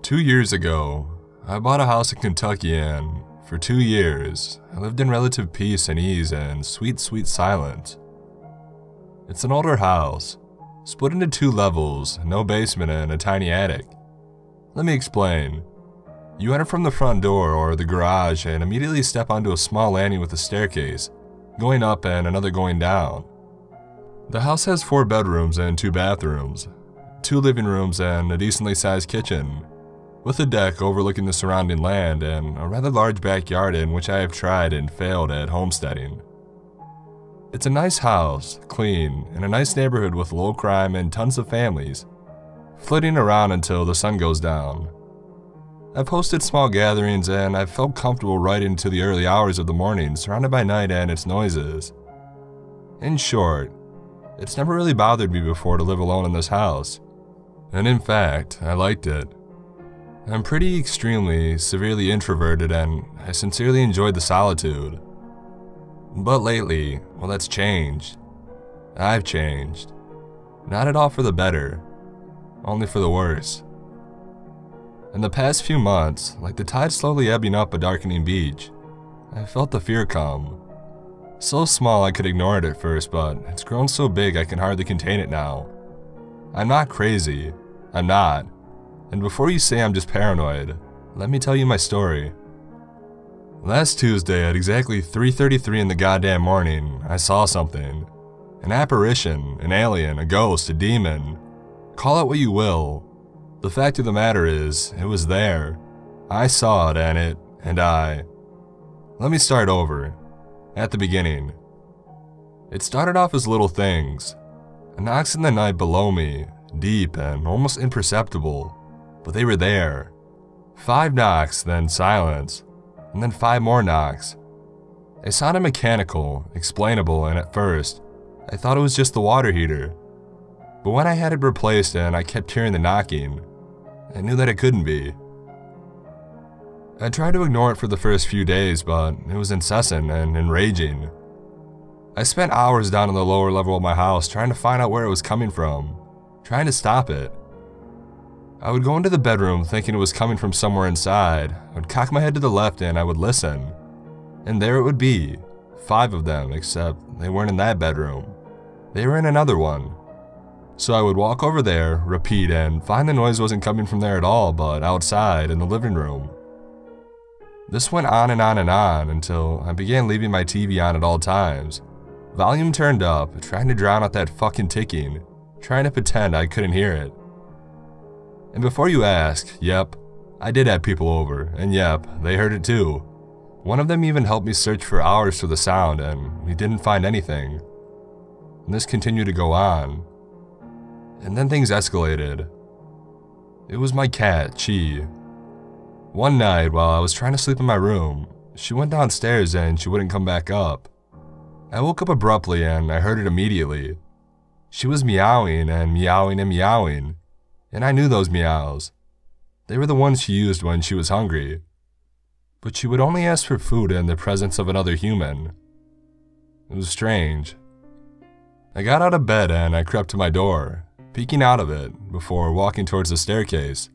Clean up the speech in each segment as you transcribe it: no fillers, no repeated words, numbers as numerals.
2 years ago, I bought a house in Kentucky and, for 2 years, I lived in relative peace and ease and sweet, sweet silence. It's an older house, split into 2 levels, no basement and a tiny attic. Let me explain. You enter from the front door or the garage and immediately step onto a small landing with a staircase, going up and another going down. The house has 4 bedrooms and 2 bathrooms, 2 living rooms and a decently sized kitchen, with a deck overlooking the surrounding land and a rather large backyard in which I have tried and failed at homesteading. It's a nice house, clean, in a nice neighborhood with low crime and tons of families, flitting around until the sun goes down. I've hosted small gatherings and I've felt comfortable right into the early hours of the morning surrounded by night and its noises. In short, it's never really bothered me before to live alone in this house, and in fact, I liked it. I'm pretty extremely, severely introverted and I sincerely enjoyed the solitude. But lately, well, that's changed. I've changed. Not at all for the better, only for the worse. In the past few months, like the tide slowly ebbing up a darkening beach, I felt the fear come. So small I could ignore it at first, but it's grown so big I can hardly contain it now. I'm not crazy. I'm not. And before you say I'm just paranoid, let me tell you my story. Last Tuesday at exactly 3:33 in the goddamn morning, I saw something. An apparition, an alien, a ghost, a demon. Call it what you will. The fact of the matter is, it was there. I saw it and I. Let me start over. At the beginning. It started off as little things. Knocks in the night below me, deep and almost imperceptible, but they were there. 5 knocks, then silence, and then 5 more knocks. They sounded mechanical, explainable, and at first, I thought it was just the water heater. But when I had it replaced and I kept hearing the knocking, I knew that it couldn't be. I tried to ignore it for the first few days, but it was incessant and enraging. I spent hours down in the lower level of my house trying to find out where it was coming from, trying to stop it. I would go into the bedroom thinking it was coming from somewhere inside. I would cock my head to the left and I would listen. And there it would be, 5 of them, except they weren't in that bedroom. They were in another one. So I would walk over there, repeat, and find the noise wasn't coming from there at all, but outside in the living room. This went on and on and on until I began leaving my TV on at all times. Volume turned up, trying to drown out that fucking ticking, trying to pretend I couldn't hear it. And before you ask, yep, I did have people over, and yep, they heard it too. One of them even helped me search for hours for the sound, and we didn't find anything. And this continued to go on. And then things escalated. It was my cat, Chi. One night, while I was trying to sleep in my room, she went downstairs and she wouldn't come back up. I woke up abruptly and I heard it immediately. She was meowing and meowing and meowing, and I knew those meows. They were the ones she used when she was hungry. But she would only ask for food in the presence of another human. It was strange. I got out of bed and I crept to my door, peeking out of it before walking towards the staircase.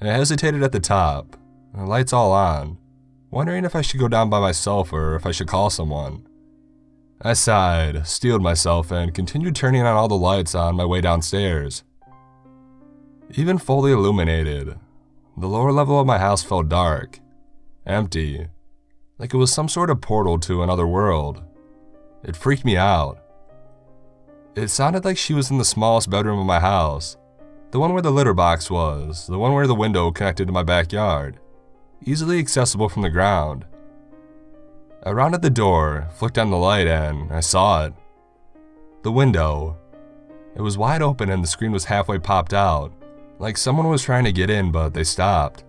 I hesitated at the top, the lights all on, wondering if I should go down by myself or if I should call someone. I sighed, steeled myself, and continued turning on all the lights on my way downstairs. Even fully illuminated, the lower level of my house felt dark, empty, like it was some sort of portal to another world. It freaked me out. It sounded like she was in the smallest bedroom of my house. The one where the litter box was, the one where the window connected to my backyard, easily accessible from the ground. I rounded the door, flicked on the light, and I saw it. The window. It was wide open and the screen was halfway popped out, like someone was trying to get in but they stopped.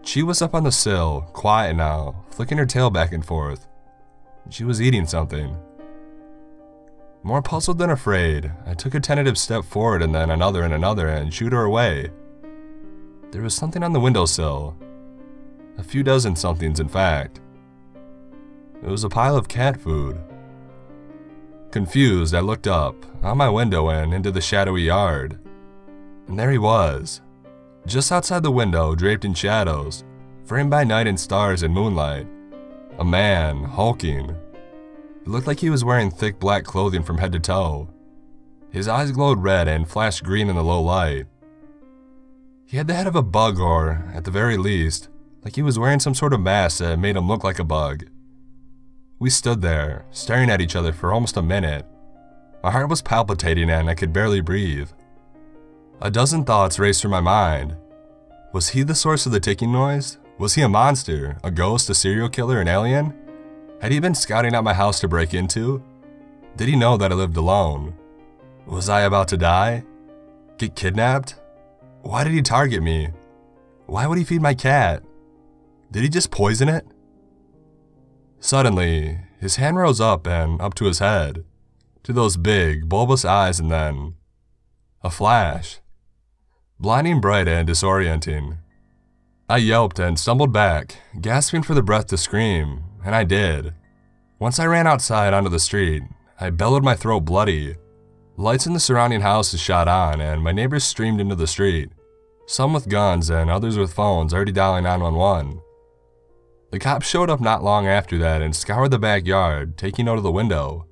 She was up on the sill, quiet now, flicking her tail back and forth. She was eating something. More puzzled than afraid, I took a tentative step forward and then another and shooed her away. There was something on the windowsill. A few dozen somethings, in fact. It was a pile of cat food. Confused, I looked up, out my window and into the shadowy yard. And there he was, Just outside the window, draped in shadows, framed by night and stars and moonlight, a man, hulking. It looked like he was wearing thick black clothing from head to toe. His eyes glowed red and flashed green in the low light. He had the head of a bug, or, at the very least, like he was wearing some sort of mask that made him look like a bug. We stood there, staring at each other for almost a minute. My heart was palpitating and I could barely breathe. A dozen thoughts raced through my mind. Was he the source of the ticking noise? Was he a monster, a ghost, a serial killer, an alien? Had he been scouting out my house to break into? Did he know that I lived alone? Was I about to die? Get kidnapped? Why did he target me? Why would he feed my cat? Did he just poison it? Suddenly, his hand rose up and up to his head, to those big, bulbous eyes, and then a flash. Blinding bright and disorienting. I yelped and stumbled back, gasping for the breath to scream, and I did. Once I ran outside onto the street, I bellowed, my throat bloody. Lights in the surrounding houses shot on, and my neighbors streamed into the street, some with guns and others with phones already dialing 911. The cops showed up not long after that and scoured the backyard, taking note of the window.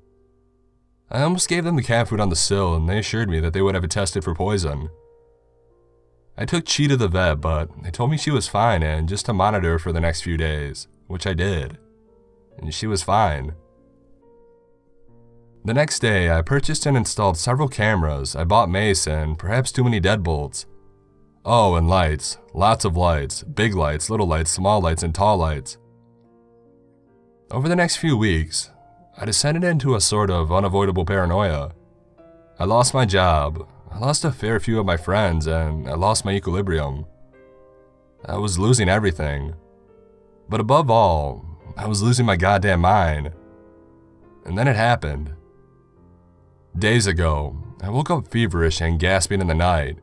I almost gave them the cat food on the sill, and they assured me that they would have it tested for poison. I took Chi to the vet, but they told me she was fine and just to monitor her for the next few days, which I did. And she was fine. The next day, I purchased and installed several cameras. I bought mace and perhaps too many deadbolts. Oh, and lights. Lots of lights. Big lights, little lights, small lights, and tall lights. Over the next few weeks, I descended into a sort of unavoidable paranoia. I lost my job. I lost a fair few of my friends, and I lost my equilibrium. I was losing everything. But above all, I was losing my goddamn mind. And then it happened. Days ago, I woke up feverish and gasping in the night.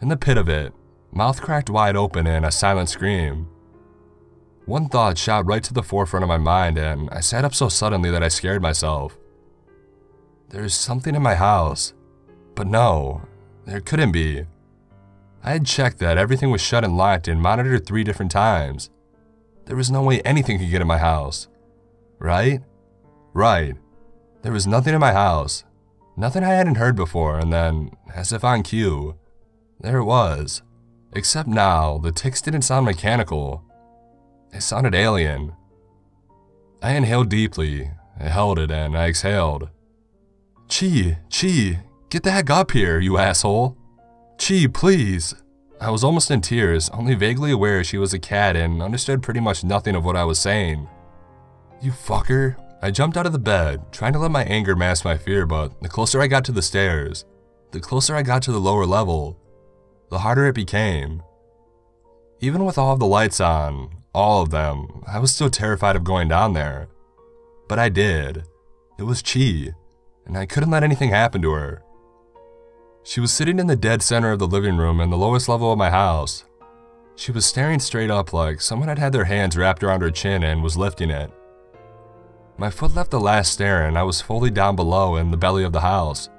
In the pit of it, mouth cracked wide open in a silent scream. One thought shot right to the forefront of my mind, and I sat up so suddenly that I scared myself. There's something in my house. But no, there couldn't be. I had checked that everything was shut and locked and monitored 3 different times. There was no way anything could get in my house. Right? Right. There was nothing in my house. Nothing I hadn't heard before, and then, as if on cue, there it was. Except now, the ticks didn't sound mechanical. They sounded alien. I inhaled deeply, I held it, and I exhaled. Chi, get the heck up here, you asshole. Chi, please. I was almost in tears, only vaguely aware she was a cat and understood pretty much nothing of what I was saying. You fucker. I jumped out of the bed, trying to let my anger mask my fear, but the closer I got to the stairs, the closer I got to the lower level, the harder it became. Even with all of the lights on, all of them, I was still terrified of going down there. But I did. It was Chi, and I couldn't let anything happen to her. She was sitting in the dead center of the living room in the lowest level of my house. She was staring straight up like someone had had their hands wrapped around her chin and was lifting it. My foot left the last stair and I was fully down below in the belly of the house.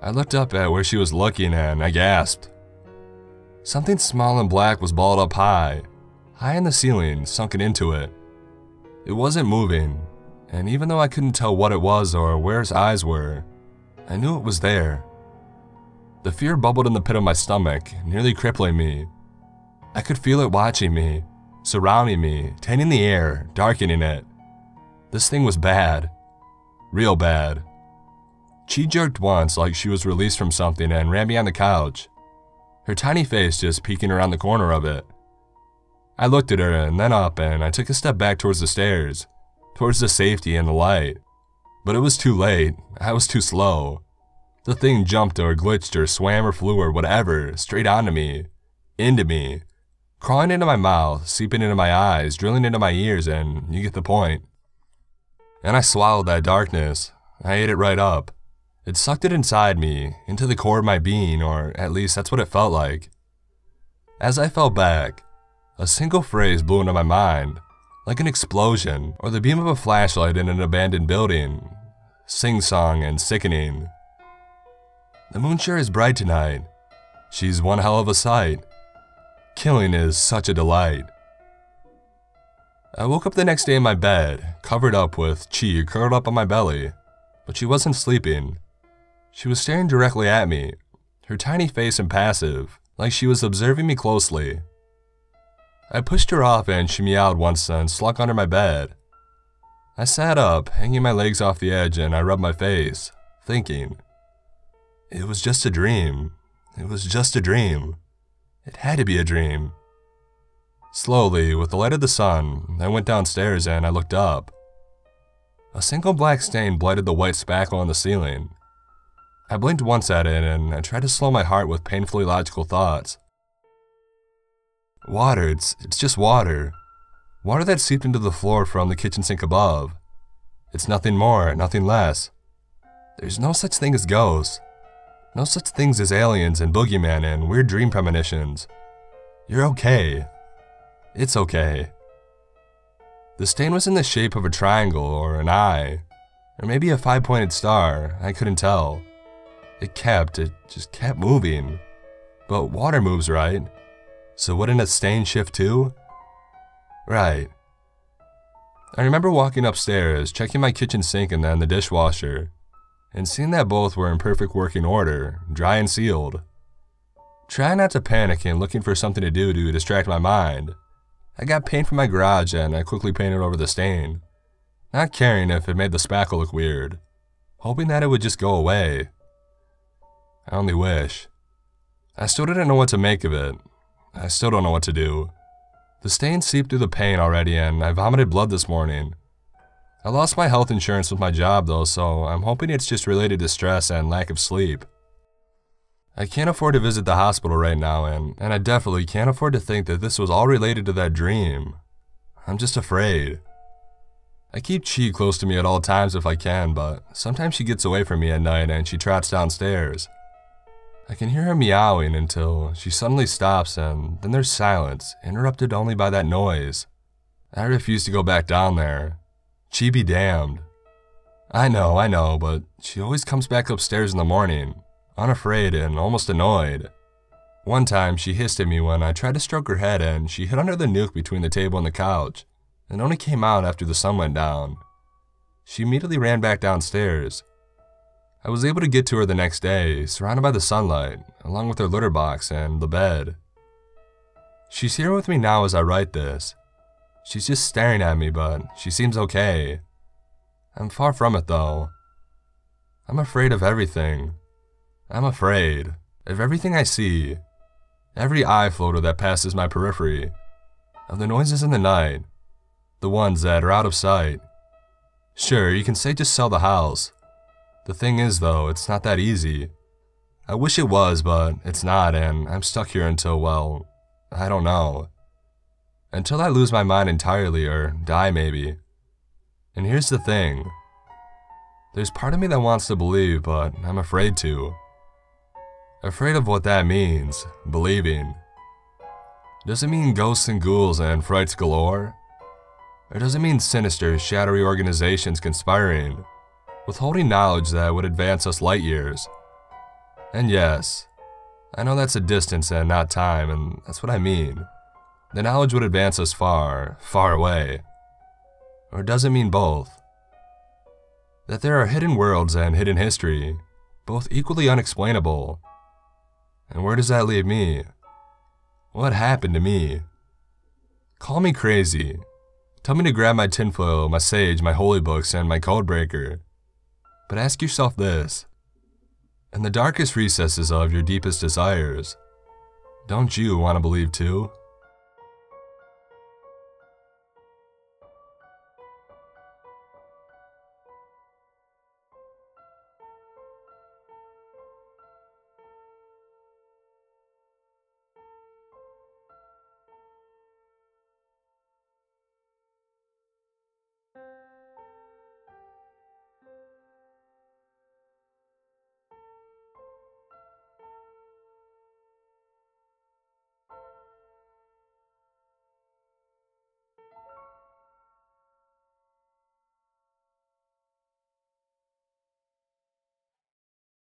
I looked up at where she was looking and I gasped. Something small and black was balled up high in the ceiling, sunken into it. It wasn't moving, and even though I couldn't tell what it was or where its eyes were, I knew it was there. The fear bubbled in the pit of my stomach, nearly crippling me. I could feel it watching me, surrounding me, tainting the air, darkening it. This thing was bad. Real bad. She jerked once like she was released from something and ran me on the couch, her tiny face just peeking around the corner of it. I looked at her and then up and I took a step back towards the stairs, towards the safety and the light. But it was too late. I was too slow. The thing jumped or glitched or swam or flew or whatever, straight onto me, into me, crawling into my mouth, seeping into my eyes, drilling into my ears, and you get the point. And I swallowed that darkness. I ate it right up. It sucked it inside me, into the core of my being, or at least that's what it felt like. As I fell back, a single phrase blew into my mind, like an explosion, or the beam of a flashlight in an abandoned building, sing-song and sickening. The moon sure is bright tonight. She's one hell of a sight. Killing is such a delight. I woke up the next day in my bed, covered up with chi curled up on my belly, but she wasn't sleeping. She was staring directly at me, her tiny face impassive, like she was observing me closely. I pushed her off and she meowed once and slunk under my bed. I sat up, hanging my legs off the edge, and I rubbed my face, thinking, it was just a dream. It was just a dream. It had to be a dream. Slowly, with the light of the sun, I went downstairs and I looked up. A single black stain blighted the white spackle on the ceiling. I blinked once at it and I tried to slow my heart with painfully logical thoughts. Water, it's just water. Water that seeped into the floor from the kitchen sink above. It's nothing more, nothing less. There's no such thing as ghosts. No such things as aliens and boogeyman and weird dream premonitions. You're okay. It's okay. The stain was in the shape of a triangle or an eye, or maybe a 5-pointed star, I couldn't tell. It just kept moving. But water moves, right? So wouldn't a stain shift too? Right. I remember walking upstairs, checking my kitchen sink and then the dishwasher, and seeing that both were in perfect working order, dry and sealed. Trying not to panic and looking for something to do to distract my mind, I got paint from my garage and I quickly painted over the stain, not caring if it made the spackle look weird, hoping that it would just go away. I only wish. I still didn't know what to make of it. I still don't know what to do. The stain seeped through the paint already and I vomited blood this morning. I lost my health insurance with my job though, so I'm hoping it's just related to stress and lack of sleep. I can't afford to visit the hospital right now and I definitely can't afford to think that this was all related to that dream. I'm just afraid. I keep Chi close to me at all times if I can, but sometimes she gets away from me at night and she trots downstairs. I can hear her meowing until she suddenly stops and then there's silence, interrupted only by that noise. I refuse to go back down there. Chi be damned. I know, but she always comes back upstairs in the morning, unafraid and almost annoyed. One time she hissed at me when I tried to stroke her head and she hid under the nook between the table and the couch and only came out after the sun went down. She immediately ran back downstairs. I was able to get to her the next day, surrounded by the sunlight, along with her litter box and the bed. She's here with me now as I write this. She's just staring at me, but she seems okay. I'm far from it though. I'm afraid of everything. I'm afraid of everything I see, every eye floater that passes my periphery, of the noises in the night, the ones that are out of sight. Sure, you can say just sell the house. The thing is though, it's not that easy. I wish it was, but it's not, and I'm stuck here until, well, I don't know. Until I lose my mind entirely or die maybe. And here's the thing. There's part of me that wants to believe, but I'm afraid to. Afraid of what that means, believing. Does it mean ghosts and ghouls and frights galore? Or does it mean sinister, shadowy organizations conspiring, withholding knowledge that would advance us light years? And yes, I know that's a distance and not time, and that's what I mean. The knowledge would advance us far, far away. Or does it mean both? That there are hidden worlds and hidden history, both equally unexplainable. And where does that leave me? What happened to me? Call me crazy. Tell me to grab my tinfoil, my sage, my holy books, and my codebreaker. But ask yourself this. In the darkest recesses of your deepest desires, don't you want to believe too?